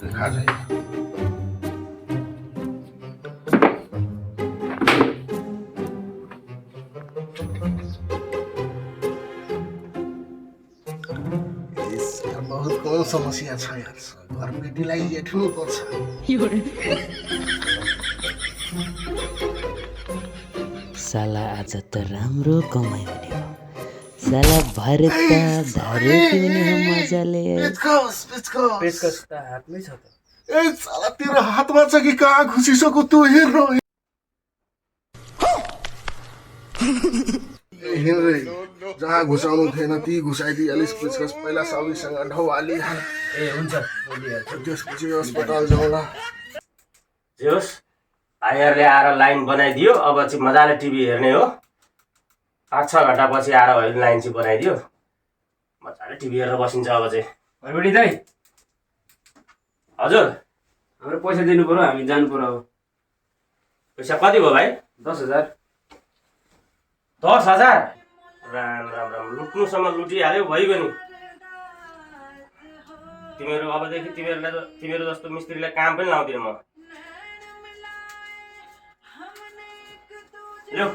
देखा जाएगा। यार बहुत कौन समस्या छ यार, घर बेटीलाई हेर्नु पर्छ। साला आज त राम्रो कमाइ हुने हो। साला भरे त धारो पिउने हो मजाले। पेचकस त हातमै छ त। ए साला तेरो हातमा छ कि कहाँ घुसिसक्यो त्यो हेर न। हिँड्दै जहाँ घुसाउनु थिएन ती घुसाइदिइहालिस्। पेचकस पहिला साउलीसँग ढौवाली हाल। ए हुन्छ बोलिहाल्छु। त्यसपछि अस्पताल जाउँला। जे होस् भाइहरूले आएर लाइन बनाइदियो। अब चाहिँ मजाले टिभी हेर्ने हो। 5-6 घन्टापछि आएर होइन लाइन चाहिँ बनाइदियो, मजाले टिभी हेरेर बसिन्छ अब चाहिँ। भरबडी दाइ हजुर हाम्रो पैसा दिनु पर्यो, हामी जानु पर्यो अब। पैसा कति भयो भाइ? 10,000। 10,000? राम राम राम, लुट्नुसम्म लुटिहाल्यो भइगयो नि। तिमीहरू अबदेखि तिमीहरू जस्तो मिस्त्रीलाई काम पनि लाउँदिन म। लो